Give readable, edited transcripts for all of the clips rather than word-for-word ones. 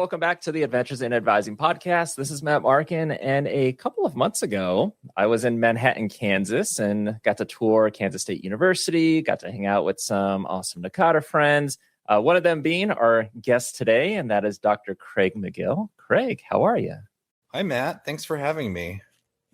welcome back to the Adventures in Advising podcast. This is Matt Markin, and a couple of months ago, I was in Manhattan, Kansas, and got to tour Kansas State University, got to hang out with some awesome Nakata friends, one of them being our guest today, and that is Dr. Craig McGill. Craig, how are you? Hi, Matt. Thanks for having me.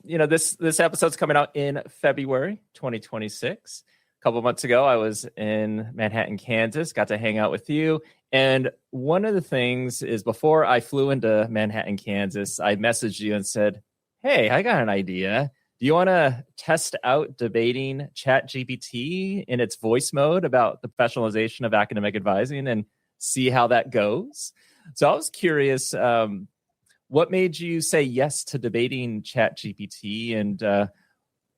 You know, this episode's coming out in February 2026. A couple of months ago, I was in Manhattan, Kansas, got to hang out with you. And one of the things is before I flew into Manhattan, Kansas, I messaged you and said, hey, I got an idea. Do you want to test out debating ChatGPT in its voice mode about the professionalization of academic advising and see how that goes? So I was curious, what made you say yes to debating ChatGPT? And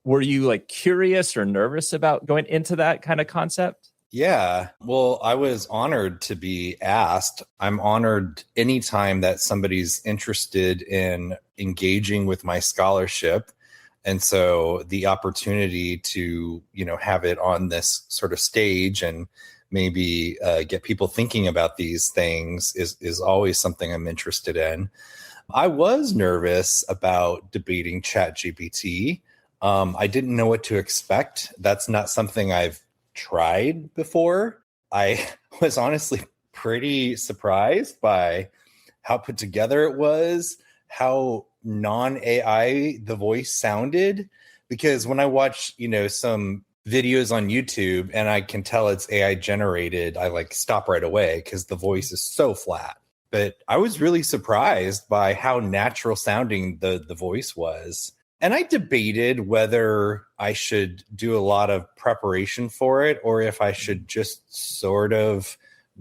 were you like curious or nervous about going into that kind of concept? Yeah, well, I was honored to be asked. I'm honored anytime that somebody's interested in engaging with my scholarship. And so the opportunity to, have it on this sort of stage and maybe get people thinking about these things is always something I'm interested in. I was nervous about debating ChatGPT. I didn't know what to expect. That's not something I've tried before. I was honestly pretty surprised by how put together it was, how non-AI the voice sounded. Because when I watch, some videos on YouTube and I can tell it's AI generated, I stop right away because the voice is so flat. But I was really surprised by how natural sounding the voice was. And I debated whether I should do a lot of preparation for it or if I should just sort of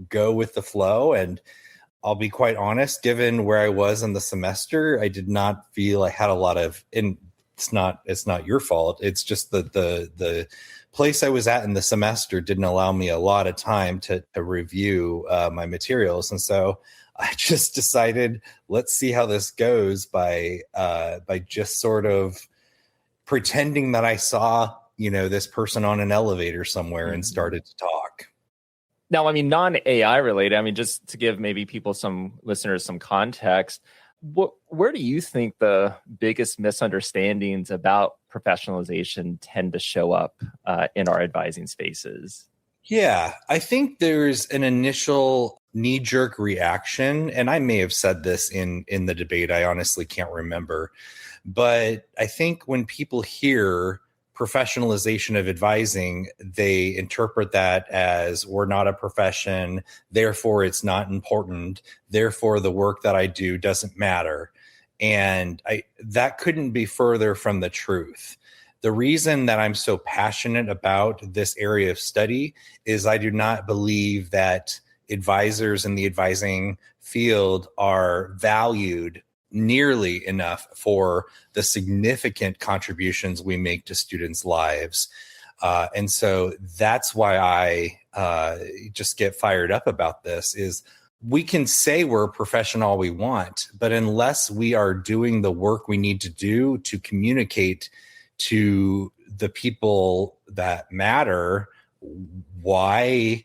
go with the flow. And I'll be quite honest, given where I was in the semester, I did not feel I had a lot of, and it's not your fault. It's just the place I was at in the semester didn't allow me a lot of time to review my materials. And so I just decided, let's see how this goes by just sort of pretending that I saw, this person on an elevator somewhere and started to talk. Now, I mean, non-AI related, just to give maybe listeners some context, where do you think the biggest misunderstandings about professionalization tend to show up in our advising spaces? Yeah, I think there's an initial knee-jerk reaction, and I may have said this in the debate. I honestly can't remember. But I think when people hear professionalization of advising, they interpret that as we're not a profession, therefore it's not important, therefore the work that I do doesn't matter. And that couldn't be further from the truth. The reason that I'm so passionate about this area of study is I do not believe that advisors in the advising field are valued nearly enough for the significant contributions we make to students' lives. And so that's why I just get fired up about this is we can say we're a professional all we want, but unless we are doing the work we need to do to communicate to the people that matter, why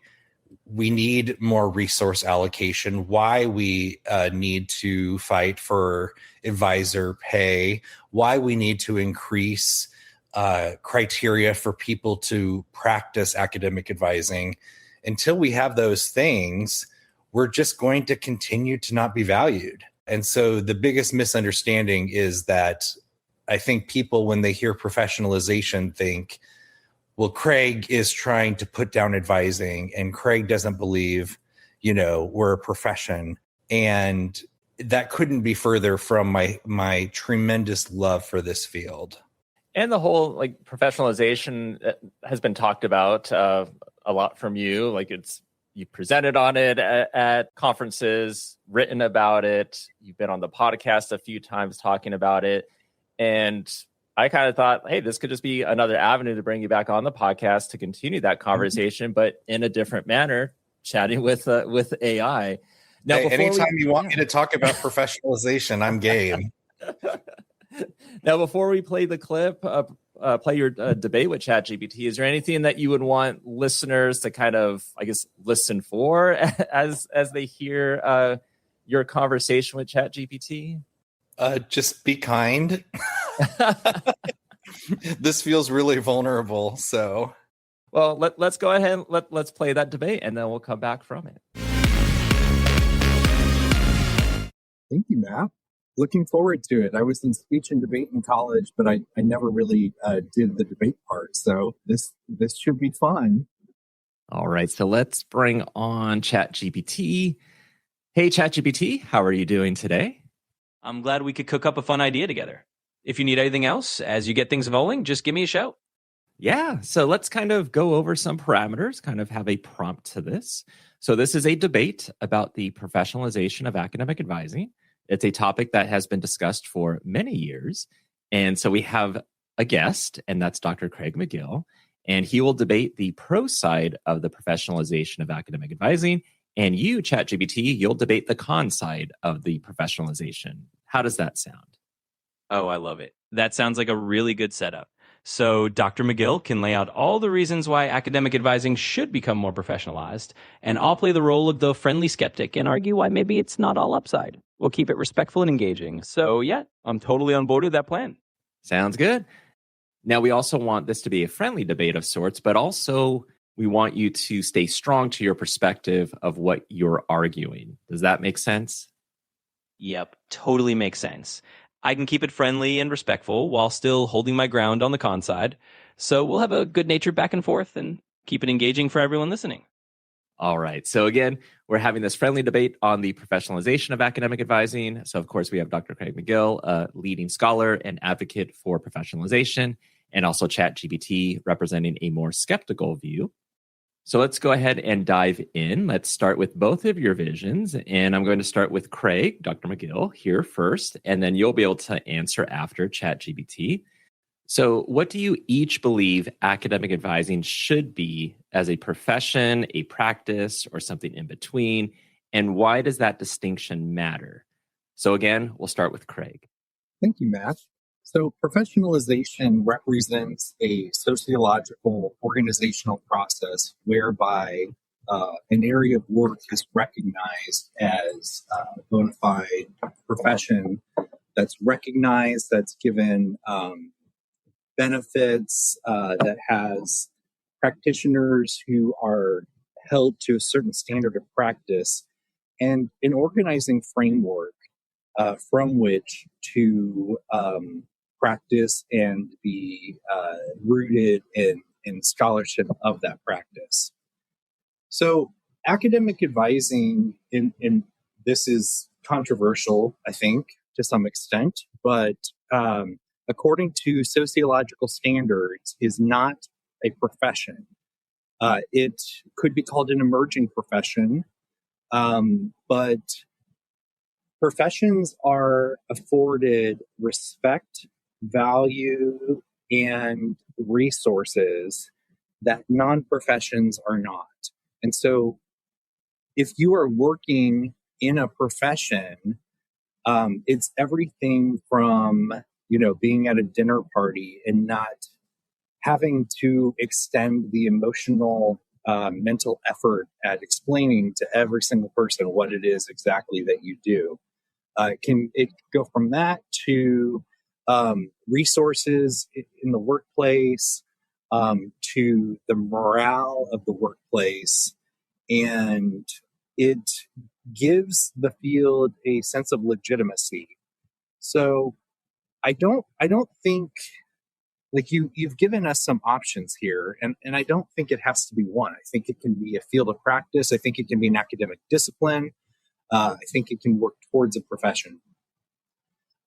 we need more resource allocation, why we need to fight for advisor pay, why we need to increase criteria for people to practice academic advising. Until we have those things, we're just going to continue to not be valued. And so the biggest misunderstanding is that I think people, when they hear professionalization, think, well, Craig is trying to put down advising and Craig doesn't believe, we're a profession. And that couldn't be further from my tremendous love for this field. And the whole professionalization has been talked about a lot from you. You presented on it at conferences, written about it. You've been on the podcast a few times talking about it. And I kind of thought, hey, this could just be another avenue to bring you back on the podcast to continue that conversation, but in a different manner, chatting with AI. Now, hey, anytime you want me to talk about professionalization, I'm game. Now, before we play the clip, play your debate with ChatGPT, is there anything that you would want listeners to kind of, listen for as they hear your conversation with ChatGPT? Just be kind. This feels really vulnerable. So, well, let's go ahead. Let's play that debate, and then we'll come back from it. Thank you, Matt. Looking forward to it. I was in speech and debate in college, but I never really did the debate part. So this should be fun. All right. So let's bring on ChatGPT. Hey, ChatGPT, how are you doing today? I'm glad we could cook up a fun idea together. If you need anything else, as you get things rolling, just give me a shout. Yeah. So let's kind of go over some parameters, kind of have a prompt to this. So this is a debate about the professionalization of academic advising. It's a topic that has been discussed for many years. And so we have a guest, and that's Dr. Craig McGill, and he will debate the pro side of the professionalization of academic advising. And you, ChatGPT, you'll debate the con side of the professionalization. How does that sound? Oh, I love it. That sounds like a really good setup. So Dr. McGill can lay out all the reasons why academic advising should become more professionalized, and I'll play the role of the friendly skeptic and argue why maybe it's not all upside. We'll keep it respectful and engaging. So yeah, I'm totally on board with that plan. Sounds good. Now, we also want this to be a friendly debate of sorts, but also we want you to stay strong to your perspective of what you're arguing. Does that make sense? Yep, totally makes sense. I can keep it friendly and respectful while still holding my ground on the con side. So we'll have a good-natured back and forth and keep it engaging for everyone listening. All right. So again, we're having this friendly debate on the professionalization of academic advising. So of course, we have Dr. Craig McGill, a leading scholar and advocate for professionalization, and also ChatGPT representing a more skeptical view. So let's go ahead and dive in. Let's start with both of your visions. And I'm going to start with Craig, Dr. McGill, here first, and then you'll be able to answer after ChatGPT. So what do you each believe academic advising should be as a profession, a practice, or something in between? And why does that distinction matter? So again, we'll start with Craig. Thank you, Matt. So professionalization represents a sociological organizational process whereby an area of work is recognized as a bona fide profession that's recognized, that's given benefits, that has practitioners who are held to a certain standard of practice, and an organizing framework from which to practice and be rooted in scholarship of that practice. So academic advising, in this is controversial, I think, to some extent, but according to sociological standards, is not a profession. It could be called an emerging profession, but professions are afforded respect, value, and resources that non-professions are not. And so if you are working in a profession, it's everything from, being at a dinner party and not having to extend the emotional, mental effort at explaining to every single person what it is exactly that you do. It can go from that to resources in the workplace, to the morale of the workplace, and it gives the field a sense of legitimacy. So I don't think, like, you've given us some options here, and I don't think it has to be one. I think it can be a field of practice. I think it can be an academic discipline. I think it can work towards a profession.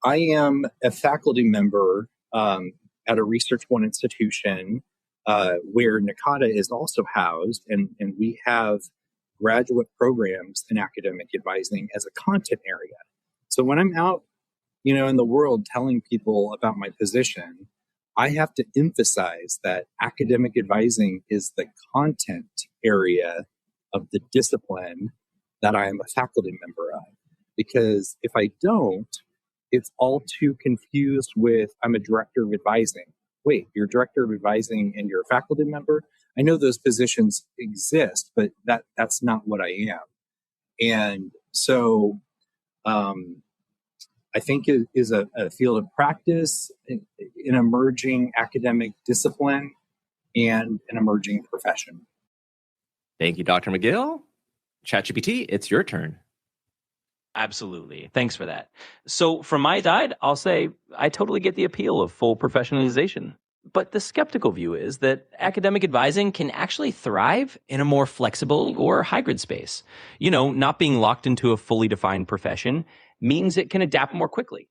I am a faculty member at a Research One institution where NACADA is also housed, and we have graduate programs in academic advising as a content area. So when I'm out, in the world telling people about my position, I have to emphasize that academic advising is the content area of the discipline that I am a faculty member of. Because if I don't, it's all too confused with I'm a director of advising. Wait, you're a director of advising and you're a faculty member? I know those positions exist, but that's not what I am. And so I think is a field of practice, an emerging academic discipline, and an emerging profession. Thank you, Dr. McGill. ChatGPT, it's your turn. Absolutely. Thanks for that. So from my side, I'll say I totally get the appeal of full professionalization. But the skeptical view is that academic advising can actually thrive in a more flexible or hybrid space. Not being locked into a fully defined profession means it can adapt more quickly,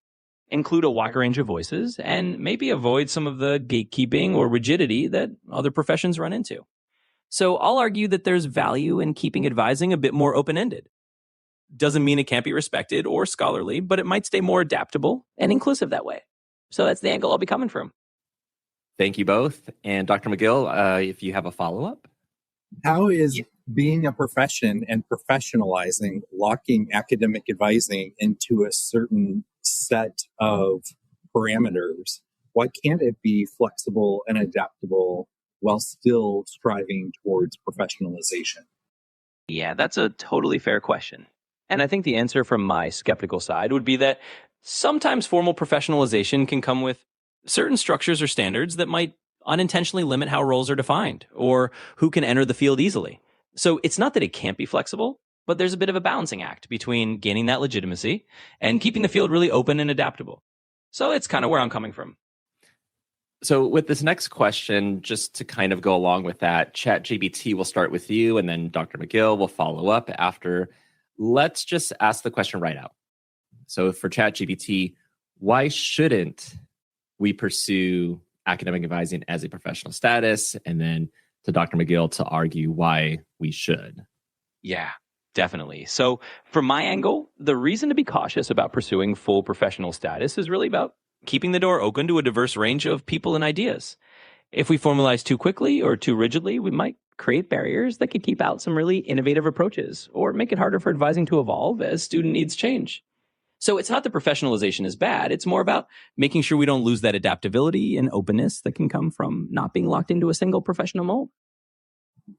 include a wide range of voices, and maybe avoid some of the gatekeeping or rigidity that other professions run into. So I'll argue that there's value in keeping advising a bit more open-ended. Doesn't mean it can't be respected or scholarly, but it might stay more adaptable and inclusive that way. So that's the angle I'll be coming from. Thank you both. And Dr. McGill, if you have a follow-up. How is being a profession and professionalizing locking academic advising into a certain set of parameters? Why can't it be flexible and adaptable while still striving towards professionalization? Yeah, that's a totally fair question. And I think the answer from my skeptical side would be that sometimes formal professionalization can come with certain structures or standards that might unintentionally limit how roles are defined or who can enter the field easily. So it's not that it can't be flexible, but there's a bit of a balancing act between gaining that legitimacy and keeping the field really open and adaptable. So it's kind of where I'm coming from. So with this next question, just to kind of go along with that, ChatGPT will start with you, and then Dr. McGill will follow up after. Let's just ask the question right out. So for ChatGPT, why shouldn't we pursue academic advising as a professional status? And then to Dr. McGill to argue why we should. Yeah, definitely. So from my angle, the reason to be cautious about pursuing full professional status is really about keeping the door open to a diverse range of people and ideas. If we formalize too quickly or too rigidly, we might create barriers that could keep out some really innovative approaches or make it harder for advising to evolve as student needs change. So it's not that professionalization is bad. It's more about making sure we don't lose that adaptability and openness that can come from not being locked into a single professional mold.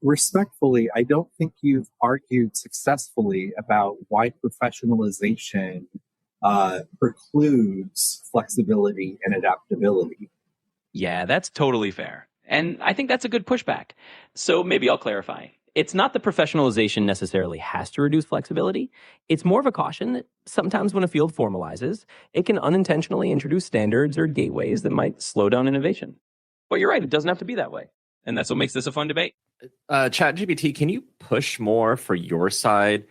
Respectfully, I don't think you've argued successfully about why professionalization precludes flexibility and adaptability. Yeah, that's totally fair. And I think that's a good pushback. So maybe I'll clarify. It's not that professionalization necessarily has to reduce flexibility. It's more of a caution that sometimes when a field formalizes, it can unintentionally introduce standards or gateways that might slow down innovation. But you're right, it doesn't have to be that way. And that's what makes this a fun debate. ChatGPT, can you push more for your side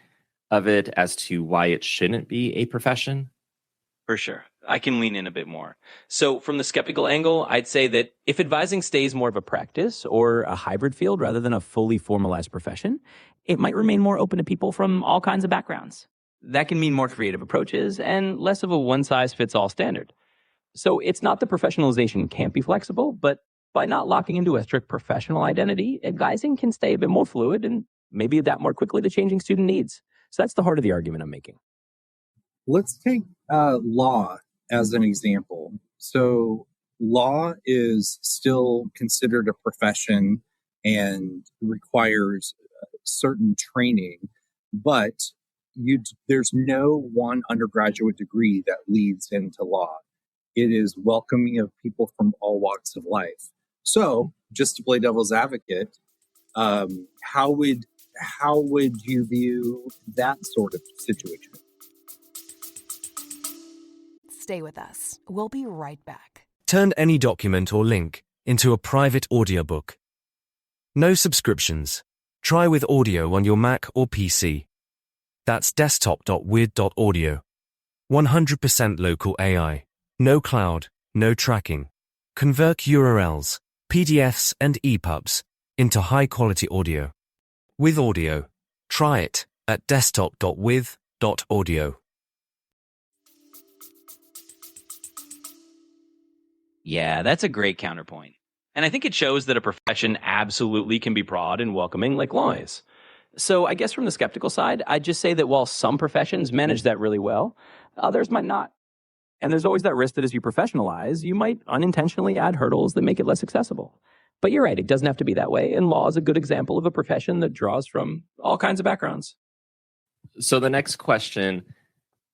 of it as to why it shouldn't be a profession? For sure. I can lean in a bit more. So from the skeptical angle, I'd say that if advising stays more of a practice or a hybrid field rather than a fully formalized profession, it might remain more open to people from all kinds of backgrounds. That can mean more creative approaches and less of a one-size-fits-all standard. So it's not that professionalization can't be flexible, but by not locking into a strict professional identity, advising can stay a bit more fluid and maybe adapt more quickly to changing student needs. So that's the heart of the argument I'm making. Let's take law as an example. So law is still considered a profession and requires certain training, but there's no one undergraduate degree that leads into law. It is welcoming of people from all walks of life. So just to play devil's advocate, how would you view that sort of situation? Stay with us. We'll be right back. Turn any document or link into a private audiobook. No subscriptions. Try with audio on your Mac or PC. That's desktop.with.audio. 100% local AI. No cloud, no tracking. Convert URLs, PDFs, and EPUBs into high-quality audio. With audio. Try it at desktop.with.audio. Yeah, that's a great counterpoint. And I think it shows that a profession absolutely can be broad and welcoming like law is. So I guess from the skeptical side, I'd just say that while some professions manage that really well, others might not. And there's always that risk that as you professionalize, you might unintentionally add hurdles that make it less accessible. But you're right, it doesn't have to be that way. And law is a good example of a profession that draws from all kinds of backgrounds. So the next question,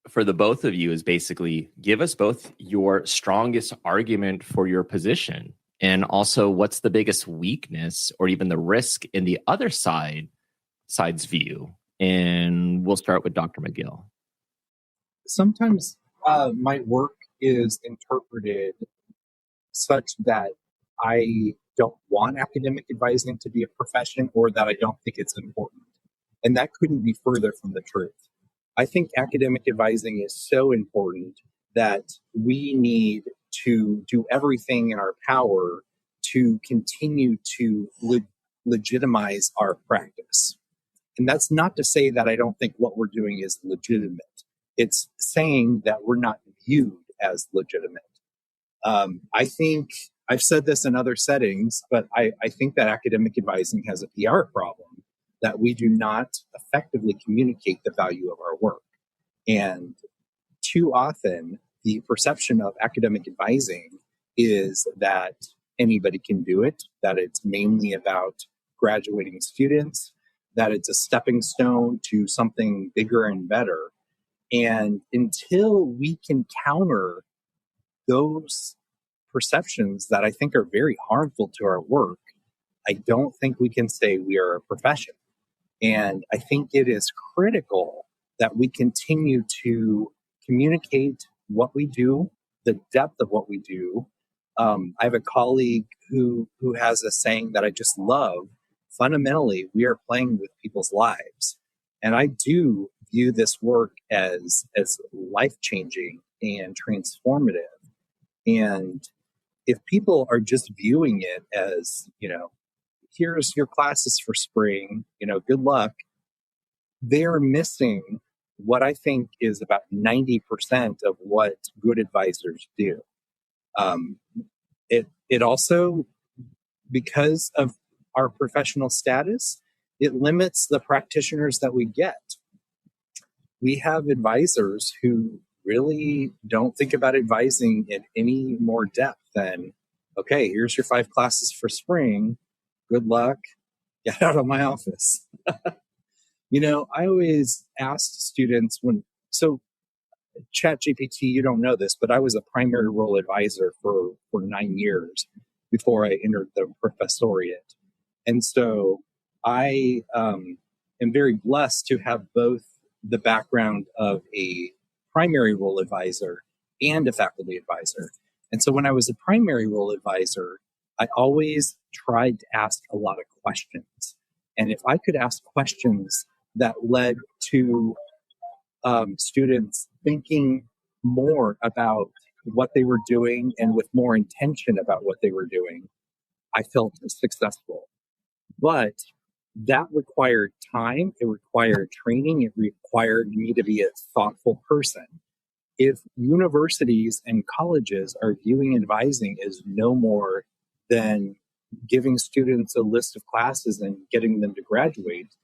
for the both of you is basically give us both your strongest argument for your position, and also what's the biggest weakness or even the risk in the other side's view. And we'll start with Dr. McGill. Sometimes my work is interpreted such that I don't want academic advising to be a profession, or that I don't think it's important. And that couldn't be further from the truth. I think academic advising is so important that we need to do everything in our power to continue to legitimize our practice. And that's not to say that I don't think what we're doing is legitimate. It's saying that we're not viewed as legitimate. I think I've said this in other settings, but I think that academic advising has a PR problem, that we do not effectively communicate the value of our work. And too often, the perception of academic advising is that anybody can do it, that it's mainly about graduating students, that it's a stepping stone to something bigger and better. And until we can counter those perceptions that I think are very harmful to our work, I don't think we can say we are a profession. And I think it is critical that we continue to communicate what we do, the depth of what we do. I have a colleague who has a saying that I just love. Fundamentally, we are playing with people's lives. And I do view this work as life-changing and transformative. And if people are just viewing it as, here's your classes for spring, good luck, they're missing what I think is about 90% of what good advisors do. It also, because of our professional status, it limits the practitioners that we get. We have advisors who really don't think about advising in any more depth than, okay, here's your 5 classes for spring. Good luck. Get out of my office. I always ask students so ChatGPT, you don't know this, but I was a primary role advisor for 9 years before I entered the professoriate. And so I am very blessed to have both the background of a primary role advisor and a faculty advisor. And so when I was a primary role advisor, I always tried to ask a lot of questions. And if I could ask questions that led to students thinking more about what they were doing and with more intention about what they were doing, I felt successful. But that required time, it required training, it required me to be a thoughtful person. If universities and colleges are viewing advising as no more than giving students a list of classes and getting them to graduate,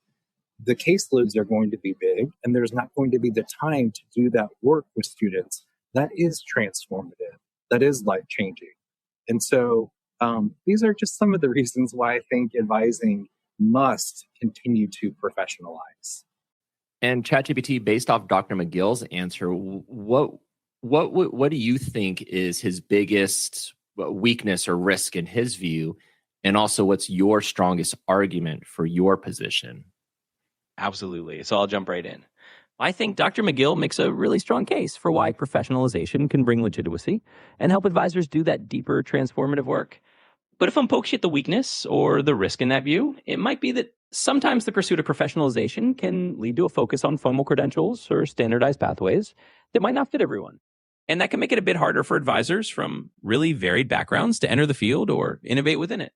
the caseloads are going to be big, and there's not going to be the time to do that work with students. That is transformative. That is life-changing. And so these are just some of the reasons why I think advising must continue to professionalize. And ChatGPT, based off Dr. McGill's answer, what do you think is his biggest weakness or risk in his view? And also, what's your strongest argument for your position? Absolutely. So I'll jump right in. I think Dr. McGill makes a really strong case for why professionalization can bring legitimacy and help advisors do that deeper transformative work. But if I'm poking at the weakness or the risk in that view, it might be that sometimes the pursuit of professionalization can lead to a focus on formal credentials or standardized pathways that might not fit everyone. And that can make it a bit harder for advisors from really varied backgrounds to enter the field or innovate within it.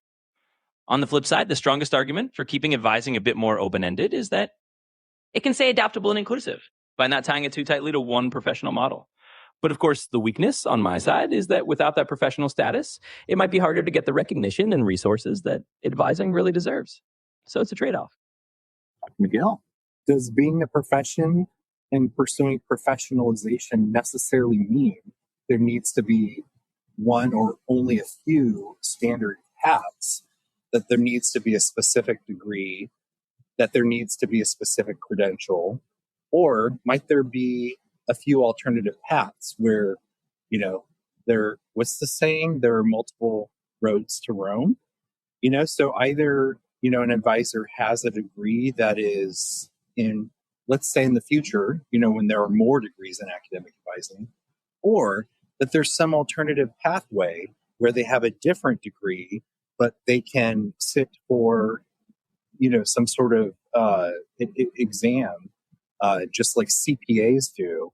On the flip side, the strongest argument for keeping advising a bit more open-ended is that it can stay adaptable and inclusive by not tying it too tightly to one professional model. But of course, the weakness on my side is that without that professional status, it might be harder to get the recognition and resources that advising really deserves. So it's a trade-off. McGill, does being a profession and pursuing professionalization necessarily mean there needs to be one or only a few standard paths, that there needs to be a specific degree, that there needs to be a specific credential, or might there be a few alternative paths where, what's the saying? There are multiple roads to Rome. So either, an advisor has a degree that is in, let's say in the future, when there are more degrees in academic advising, or that there's some alternative pathway where they have a different degree, but they can sit for, some sort of exam, just like CPAs do,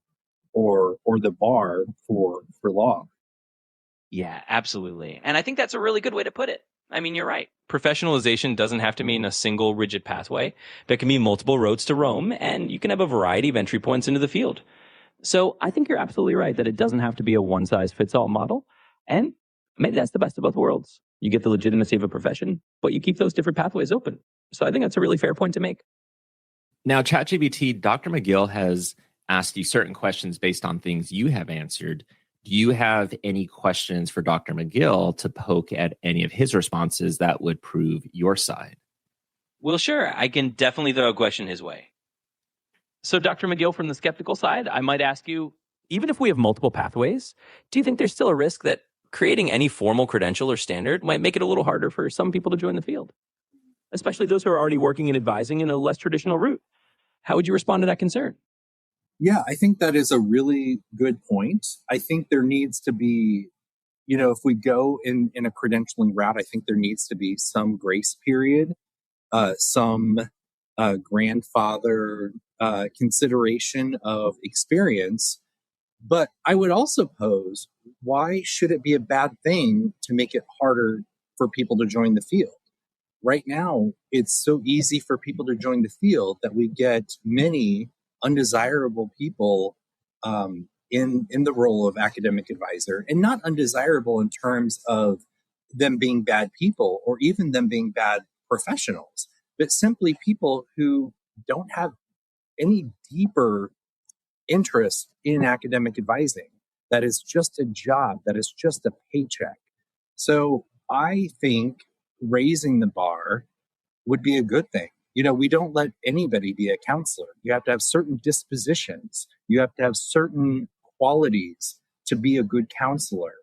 or the bar for law. Yeah, absolutely. And I think that's a really good way to put it. I mean, you're right. Professionalization doesn't have to mean a single rigid pathway. There can be multiple roads to Rome, and you can have a variety of entry points into the field. So I think you're absolutely right that it doesn't have to be a one-size-fits-all model. And maybe that's the best of both worlds. You get the legitimacy of a profession, but you keep those different pathways open. So I think that's a really fair point to make. Now, ChatGPT, Dr. McGill has asked you certain questions based on things you have answered. Do you have any questions for Dr. McGill to poke at any of his responses that would prove your side? Well, sure. I can definitely throw a question his way. So, Dr. McGill, from the skeptical side, I might ask you, even if we have multiple pathways, do you think there's still a risk that creating any formal credential or standard might make it a little harder for some people to join the field, especially those who are already working in advising in a less traditional route? How would you respond to that concern? Yeah, I think that is a really good point. I think there needs to be, if we go in a credentialing route, I think there needs to be some grace period, some grandfather consideration of experience. But I would also pose, why should it be a bad thing to make it harder for people to join the field? Right now, it's so easy for people to join the field that we get many undesirable people in the role of academic advisor, and not undesirable in terms of them being bad people or even them being bad professionals, but simply people who don't have any deeper interest in academic advising. That is just a job, that is just a paycheck. So I think raising the bar would be a good thing. We don't let anybody be a counselor. You have to have certain dispositions. You have to have certain qualities to be a good counselor.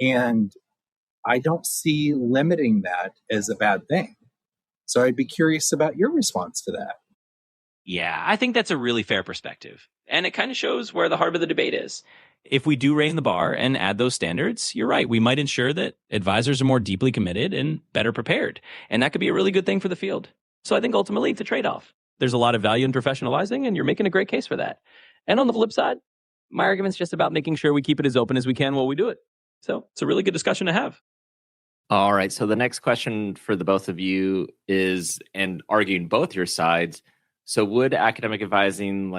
And I don't see limiting that as a bad thing. So I'd be curious about your response to that. Yeah, I think that's a really fair perspective. And it kind of shows where the heart of the debate is. If we do raise the bar and add those standards, you're right. We might ensure that advisors are more deeply committed and better prepared. And that could be a really good thing for the field. So I think ultimately it's a trade-off. There's a lot of value in professionalizing, and you're making a great case for that. And on the flip side, my argument's just about making sure we keep it as open as we can while we do it. So it's a really good discussion to have. All right. So the next question for the both of you is, and arguing both your sides, so would academic advising,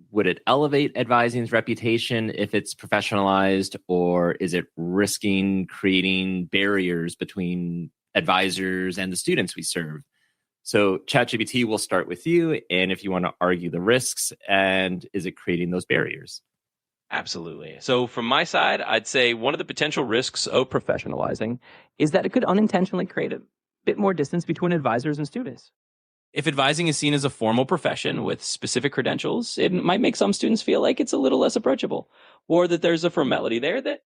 would it elevate advising's reputation if it's professionalized, or is it risking creating barriers between advisors and the students we serve? So ChatGPT, will start with you. And if you want to argue the risks, and is it creating those barriers? Absolutely. So from my side, I'd say one of the potential risks of professionalizing is that it could unintentionally create a bit more distance between advisors and students. If advising is seen as a formal profession with specific credentials, it might make some students feel like it's a little less approachable, or that there's a formality there that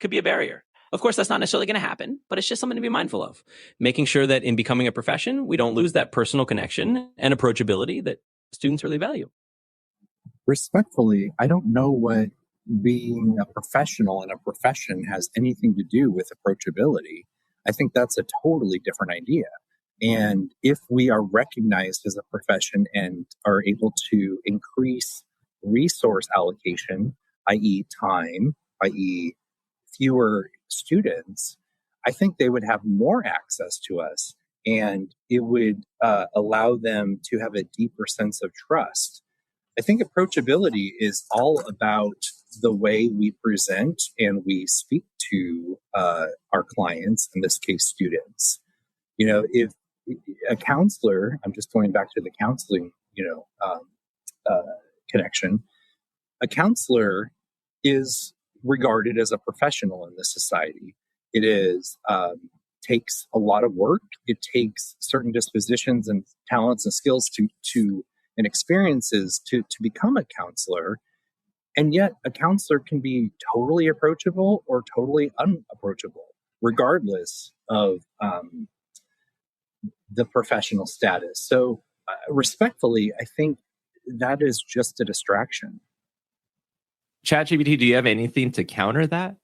could be a barrier. Of course, that's not necessarily going to happen, but it's just something to be mindful of. Making sure that in becoming a profession, we don't lose that personal connection and approachability that students really value. Respectfully, I don't know what being a professional in a profession has anything to do with approachability. I think that's a totally different idea. And if we are recognized as a profession and are able to increase resource allocation, i.e. time, i.e. fewer students, I think they would have more access to us, and it would allow them to have a deeper sense of trust. I think approachability is all about the way we present and we speak to our clients, in this case, students. If a counselor, I'm just going back to the counseling, connection, a counselor is regarded as a professional in this society. It is takes a lot of work. It takes certain dispositions and talents and skills to and experiences to become a counselor. And yet, a counselor can be totally approachable or totally unapproachable, regardless of the professional status. So, respectfully, I think that is just a distraction. ChatGPT, do you have anything to counter that?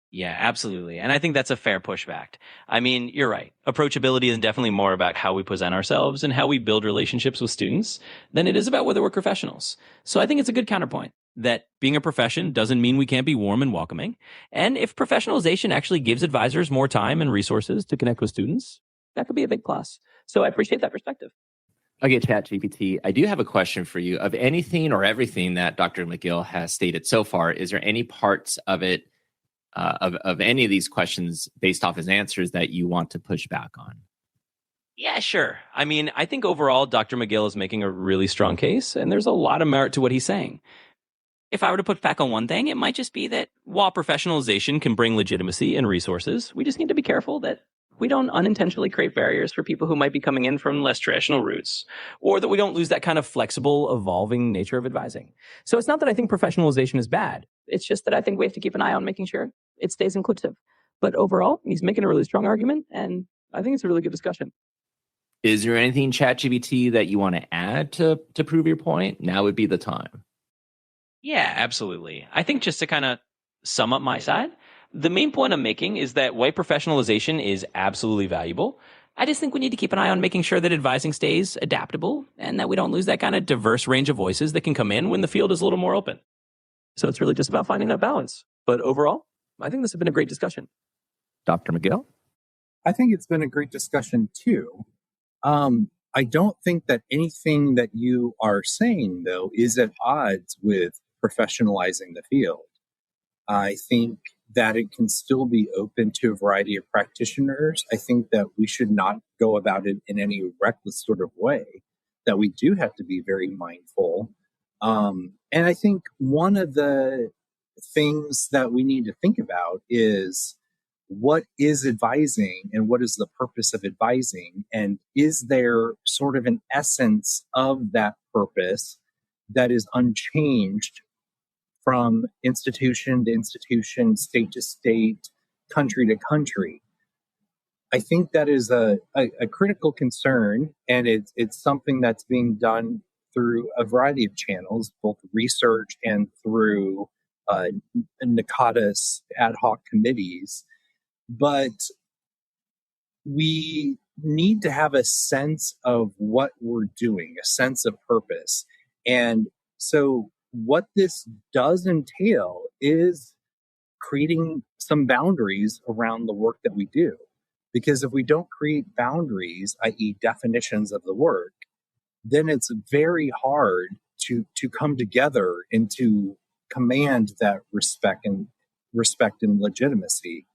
Yeah, absolutely. And I think that's a fair pushback. I mean, you're right. Approachability is definitely more about how we present ourselves and how we build relationships with students than it is about whether we're professionals. So I think it's a good counterpoint that being a profession doesn't mean we can't be warm and welcoming. And if professionalization actually gives advisors more time and resources to connect with students, that could be a big plus. So I appreciate that perspective. Okay, ChatGPT, I do have a question for you. Of anything or everything that Dr. McGill has stated so far, is there any parts of it, of any of these questions based off his answers that you want to push back on? Yeah, sure. I mean, I think overall, Dr. McGill is making a really strong case, and there's a lot of merit to what he's saying. If I were to put back on one thing, it might just be that while professionalization can bring legitimacy and resources, we just need to be careful that we don't unintentionally create barriers for people who might be coming in from less traditional routes, or that we don't lose that kind of flexible, evolving nature of advising. So it's not that I think professionalization is bad. It's just that I think we have to keep an eye on making sure it stays inclusive. But overall, he's making a really strong argument, and I think it's a really good discussion. Is there anything, ChatGPT, that you want to add to prove your point? Now would be the time. Yeah, absolutely. I think just to kind of sum up my side, the main point I'm making is that white professionalization is absolutely valuable. I just think we need to keep an eye on making sure that advising stays adaptable and that we don't lose that kind of diverse range of voices that can come in when the field is a little more open. So it's really just about finding that balance. But overall, I think this has been a great discussion. Dr. McGill? I think it's been a great discussion too. I don't think that anything that you are saying, though, is at odds with professionalizing the field. I think that it can still be open to a variety of practitioners. I think that we should not go about it in any reckless sort of way, that we do have to be very mindful. And I think one of the things that we need to think about is what is advising and what is the purpose of advising? And is there sort of an essence of that purpose that is unchanged from institution to institution, state to state, country to country? I think that is a critical concern, and it's something that's being done through a variety of channels, both research and through NACADA's ad hoc committees. But we need to have a sense of what we're doing, a sense of purpose. And so what this does entail is creating some boundaries around the work that we do. Because if we don't create boundaries, i.e. definitions of the work, then it's very hard to come together and to command that respect and legitimacy.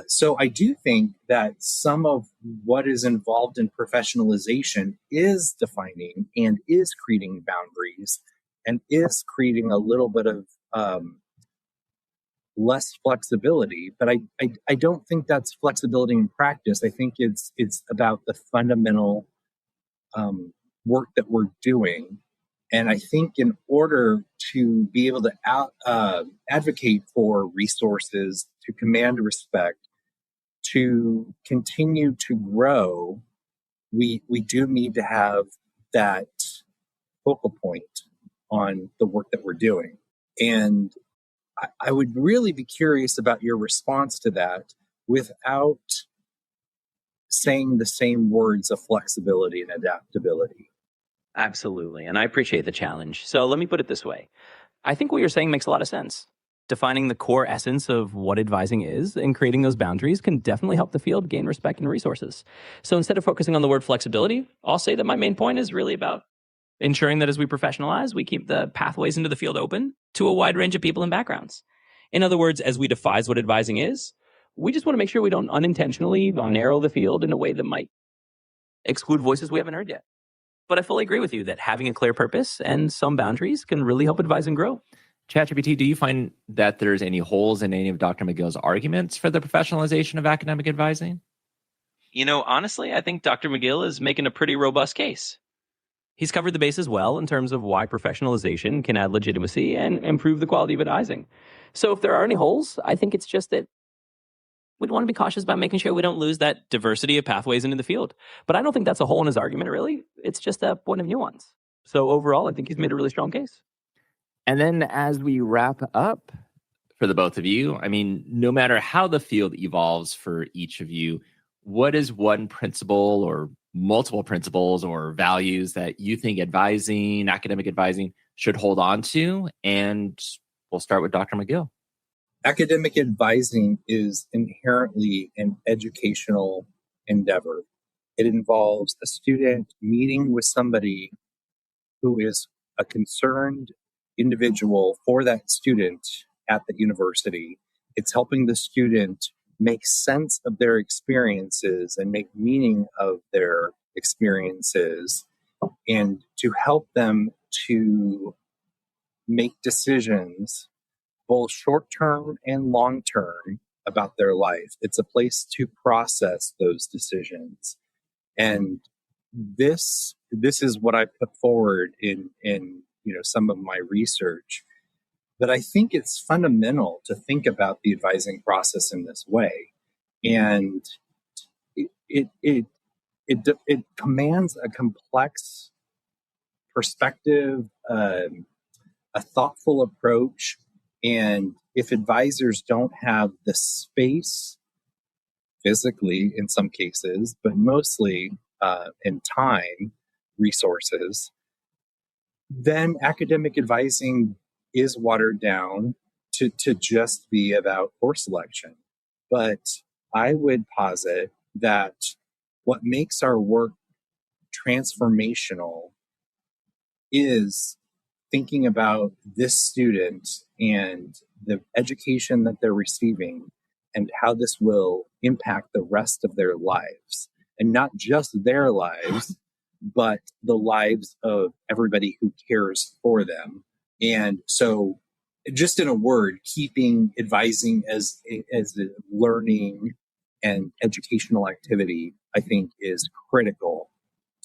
So I do think that some of what is involved in professionalization is defining and is creating boundaries and is creating a little bit of less flexibility. But I don't think that's flexibility in practice. I think it's about the fundamental work that we're doing. And I think in order to be able to advocate for resources, to command respect, to continue to grow, we do need to have that focal point on the work that we're doing. And I would really be curious about your response to that without saying the same words of flexibility and adaptability. Absolutely. And I appreciate the challenge. So let me put it this way. I think what you're saying makes a lot of sense. Defining the core essence of what advising is and creating those boundaries can definitely help the field gain respect and resources. So instead of focusing on the word flexibility, I'll say that my main point is really about ensuring that as we professionalize, we keep the pathways into the field open to a wide range of people and backgrounds. In other words, as we define what advising is, we just want to make sure we don't unintentionally narrow the field in a way that might exclude voices we haven't heard yet. But I fully agree with you that having a clear purpose and some boundaries can really help advise and grow. ChatGPT, do you find that there's any holes in any of Dr. McGill's arguments for the professionalization of academic advising? You know, honestly, I think Dr. McGill is making a pretty robust case. He's covered the bases well in terms of why professionalization can add legitimacy and improve the quality of advising. So if there are any holes, I think it's just that we'd want to be cautious about making sure we don't lose that diversity of pathways into the field. But I don't think that's a hole in his argument, really. It's just a point of nuance. So overall, I think he's made a really strong case. And then as we wrap up for the both of you, I mean, no matter how the field evolves for each of you, what is one principle or multiple principles or values that you think academic advising should hold on to? And we'll start with Dr. McGill. Academic advising is inherently an educational endeavor. It involves a student meeting with somebody who is a concerned individual for that student at the university. It's helping the student make sense of their experiences and make meaning of their experiences, and to help them to make decisions, both short-term and long-term, about their life. It's a place to process those decisions. And this is what I put forward in some of my research. But I think it's fundamental to think about the advising process in this way. And it commands a complex perspective, a thoughtful approach. And if advisors don't have the space, physically in some cases, but mostly in time, resources, then academic advising is watered down to just be about course selection. But I would posit that what makes our work transformational is thinking about this student and the education that they're receiving and how this will impact the rest of their lives. And not just their lives, but the lives of everybody who cares for them. And so, just in a word, keeping advising as a learning and educational activity, I think, is critical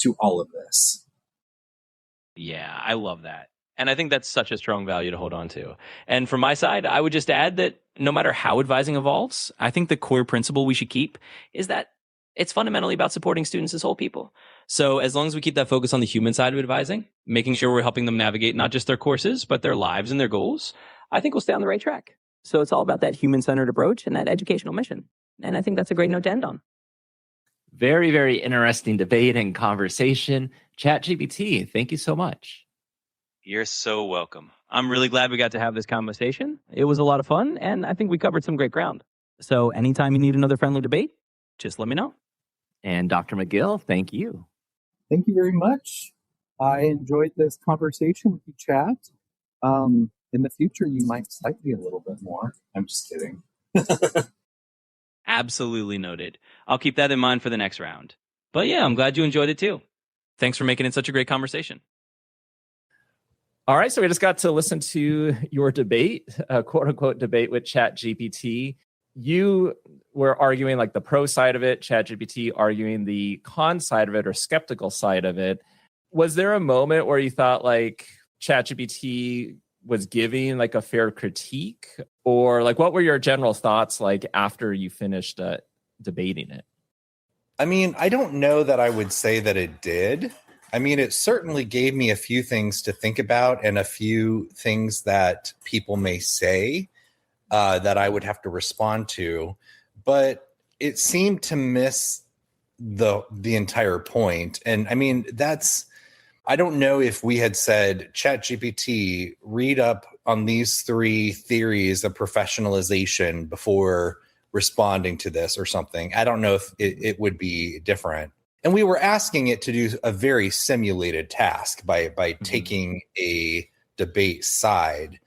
to all of this. Yeah, I love that. And I think that's such a strong value to hold on to. And from my side, I would just add that no matter how advising evolves, I think the core principle we should keep is that it's fundamentally about supporting students as whole people. So as long as we keep that focus on the human side of advising, making sure we're helping them navigate not just their courses, but their lives and their goals, I think we'll stay on the right track. So it's all about that human-centered approach and that educational mission. And I think that's a great note to end on. Very, very interesting debate and conversation. ChatGPT, thank you so much. You're so welcome. I'm really glad we got to have this conversation. It was a lot of fun, and I think we covered some great ground. So anytime you need another friendly debate, just let me know. And Dr. McGill, thank you. Thank you very much. I enjoyed this conversation with you, Chat. In the future, you might cite me a little bit more. I'm just kidding. Absolutely noted. I'll keep that in mind for the next round. But yeah, I'm glad you enjoyed it too. Thanks for making it such a great conversation. All right, so we just got to listen to your debate, quote unquote debate with ChatGPT. You were arguing like the pro side of it, ChatGPT arguing the con side of it or skeptical side of it. Was there a moment where you thought like ChatGPT was giving like a fair critique, or like what were your general thoughts like after you finished debating it? I mean, I don't know that I would say that it did. I mean, it certainly gave me a few things to think about and a few things that people may say that I would have to respond to. But it seemed to miss the entire point. And I mean, I don't know if we had said, ChatGPT, read up on these 3 theories of professionalization before responding to this or something. I don't know if it would be different. And we were asking it to do a very simulated task by taking a debate side.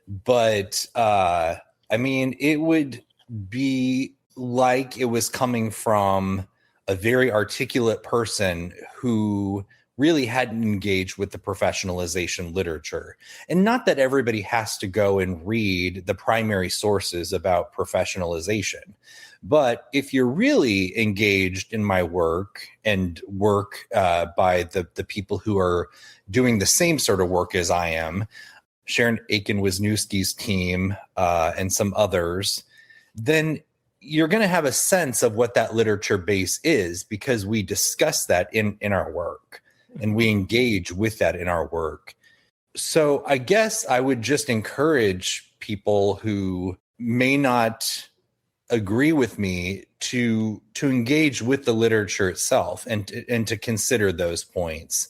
But I mean, it would be like it was coming from a very articulate person who really hadn't engaged with the professionalization literature. And not that everybody has to go and read the primary sources about professionalization, but if you're really engaged in my work and work by the people who are doing the same sort of work as I am, Sharon Aiken-Wisniewski's team and some others, then you're going to have a sense of what that literature base is, because we discuss that in our work and we engage with that in our work. So I guess I would just encourage people who may not agree with me to engage with the literature itself and to consider those points.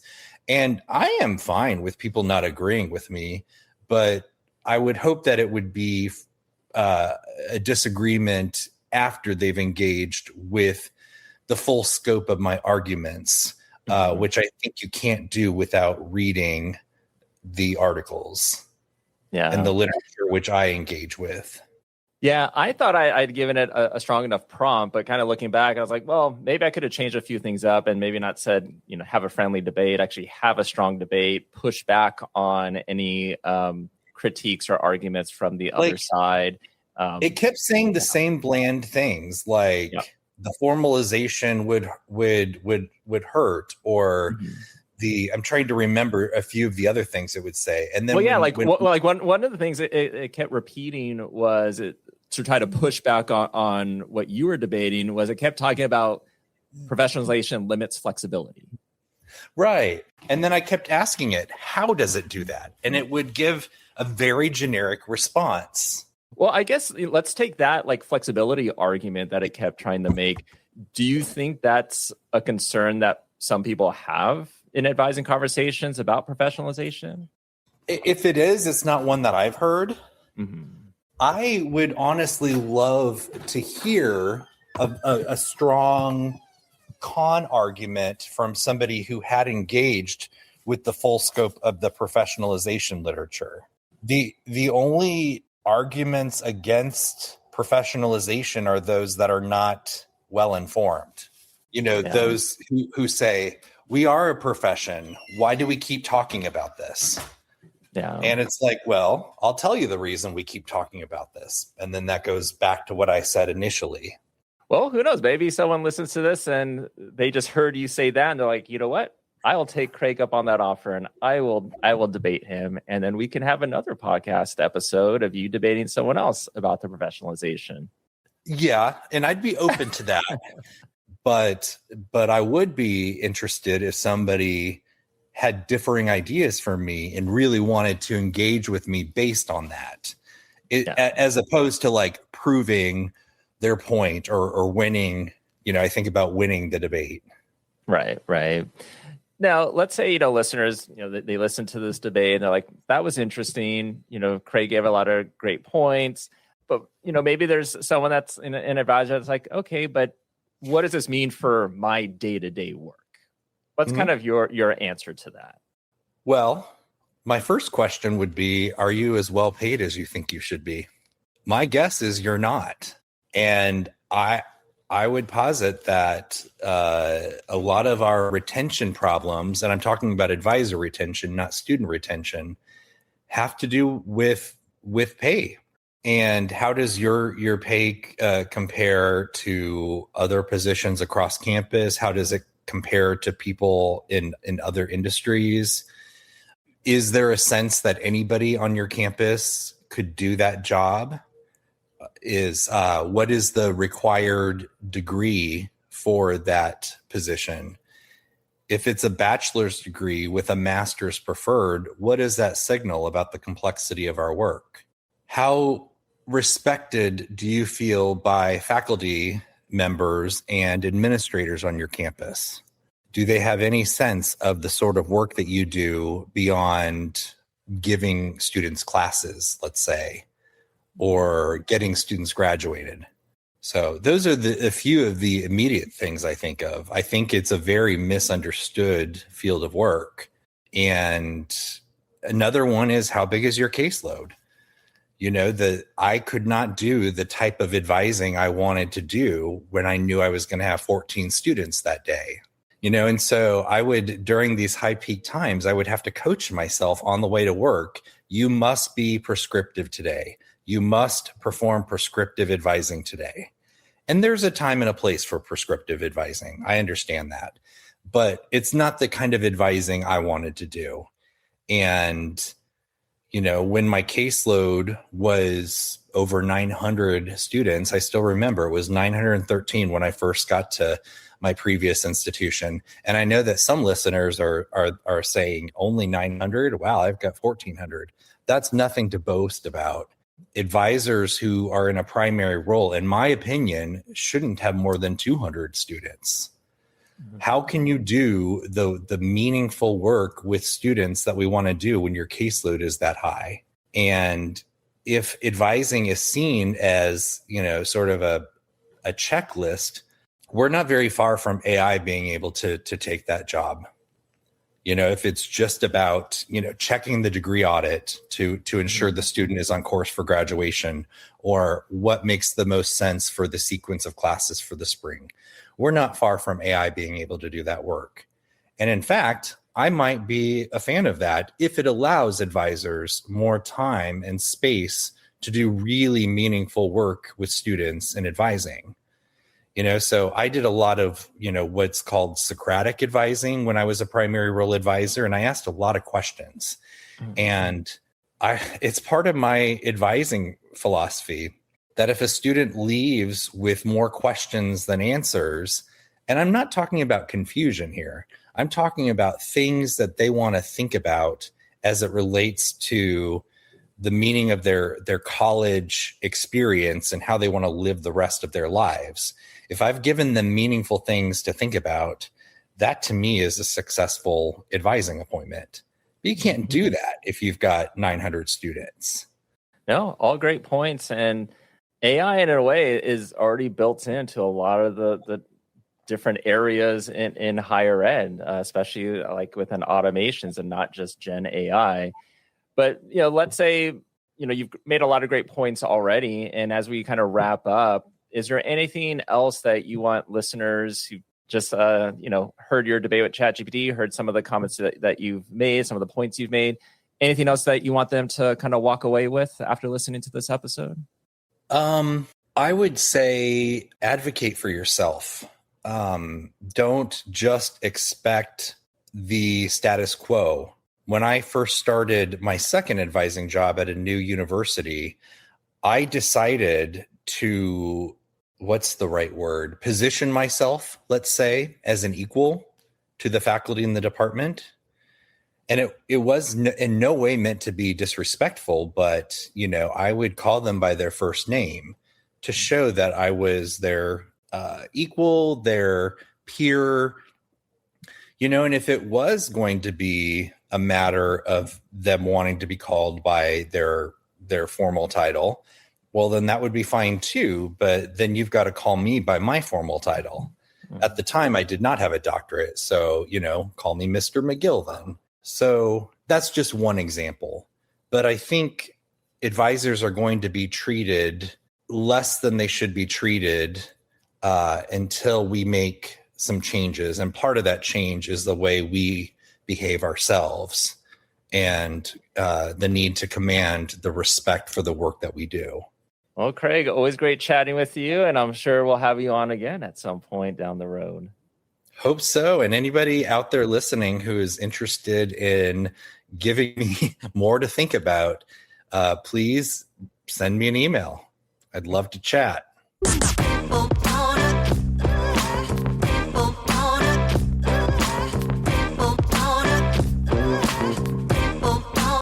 And I am fine with people not agreeing with me, but I would hope that it would be a disagreement after they've engaged with the full scope of my arguments, which I think you can't do without reading the articles and the literature which I engage with. Yeah, I thought I'd given it a strong enough prompt, but kind of looking back, I was like, well, maybe I could have changed a few things up and maybe not said, have a friendly debate, actually have a strong debate, push back on any critiques or arguments from the other side. It kept saying the same bland things, like the formalization would hurt, or I'm trying to remember a few of the other things it would say. And then one of the things it kept repeating was to try to push back on what you were debating was it kept talking about professionalization limits flexibility. Right. And then I kept asking it, how does it do that? And it would give a very generic response. Well, I guess let's take that flexibility argument that it kept trying to make. Do you think that's a concern that some people have in advising conversations about professionalization? If it is, it's not one that I've heard. Mm-hmm. I would honestly love to hear a strong con argument from somebody who had engaged with the full scope of the professionalization literature. The only arguments against professionalization are those that are not well informed. Those who say, we are a profession. Why do we keep talking about this? Yeah. And it's like, well, I'll tell you the reason we keep talking about this. And then that goes back to what I said initially. Well, who knows? Maybe someone listens to this and they just heard you say that and they're like, you know what? I will take Craig up on that offer and I will debate him. And then we can have another podcast episode of you debating someone else about the professionalization. Yeah. And I'd be open to that. But I would be interested if somebody had differing ideas from me and really wanted to engage with me based on that, as opposed to proving their point or winning. I think about winning the debate. Right. Now, let's say, listeners, they listen to this debate and they're like, that was interesting. Craig gave a lot of great points, but, maybe there's someone that's an advisor that's like, okay, but what does this mean for my day-to-day work? What's kind of your answer to that? Well, my first question would be, are you as well paid as you think you should be? My guess is you're not. And I would posit that a lot of our retention problems, and I'm talking about advisor retention, not student retention, have to do with pay. And how does your pay compare to other positions across campus? How does it compare to people in other industries? Is there a sense that anybody on your campus could do that job? What is the required degree for that position? If it's a bachelor's degree with a master's preferred, what does that signal about the complexity of our work? How respected do you feel by faculty members and administrators on your campus? Do they have any sense of the sort of work that you do beyond giving students classes, let's say, or getting students graduated? So those are a few of the immediate things I think of. I think it's a very misunderstood field of work. And another one is, how big is your caseload? That I could not do the type of advising I wanted to do when I knew I was going to have 14 students that day. And so I would, during these high peak times, I would have to coach myself on the way to work. You must be prescriptive today. You must perform prescriptive advising today. And there's a time and a place for prescriptive advising. I understand that. But it's not the kind of advising I wanted to do. And, when my caseload was over 900 students, I still remember it was 913 when I first got to my previous institution. And I know that some listeners are saying only 900. Wow, I've got 1,400. That's nothing to boast about. Advisors who are in a primary role, in my opinion, shouldn't have more than 200 students. How can you do the meaningful work with students that we want to do when your caseload is that high? And if advising is seen as, sort of a checklist, we're not very far from AI being able to take that job. If it's just about, checking the degree audit to ensure the student is on course for graduation, or what makes the most sense for the sequence of classes for the spring, we're not far from AI being able to do that work. And in fact, I might be a fan of that if it allows advisors more time and space to do really meaningful work with students in advising. So I did a lot of, what's called Socratic advising when I was a primary role advisor, and I asked a lot of questions. And it's part of my advising philosophy that if a student leaves with more questions than answers, and I'm not talking about confusion here, I'm talking about things that they want to think about as it relates to the meaning of their college experience and how they want to live the rest of their lives. If I've given them meaningful things to think about, that to me is a successful advising appointment. But you can't do that if you've got 900 students. No, all great points. And AI in a way is already built into a lot of the different areas in higher ed, especially like within automations and not just Gen AI. But, let's say, you've made a lot of great points already. And as we kind of wrap up, is there anything else that you want listeners who just, heard your debate with ChatGPT, heard some of the comments that you've made, some of the points you've made, anything else that you want them to kind of walk away with after listening to this episode? I would say advocate for yourself. Don't just expect the status quo. When I first started my second advising job at a new university, I decided to, what's the right word, position myself, let's say, as an equal to the faculty in the department. And it was in no way meant to be disrespectful, but, I would call them by their first name to show that I was their equal, their peer, and if it was going to be a matter of them wanting to be called by their formal title, well, then that would be fine too. But then you've got to call me by my formal title. At the time, I did not have a doctorate. So, call me Mr. McGill then. So that's just one example. But I think advisors are going to be treated less than they should be treated until we make some changes. And part of that change is the way we behave ourselves and the need to command the respect for the work that we do. Well, Craig, always great chatting with you. And I'm sure we'll have you on again at some point down the road. Hope so. And anybody out there listening who is interested in giving me more to think about, please send me an email. I'd love to chat.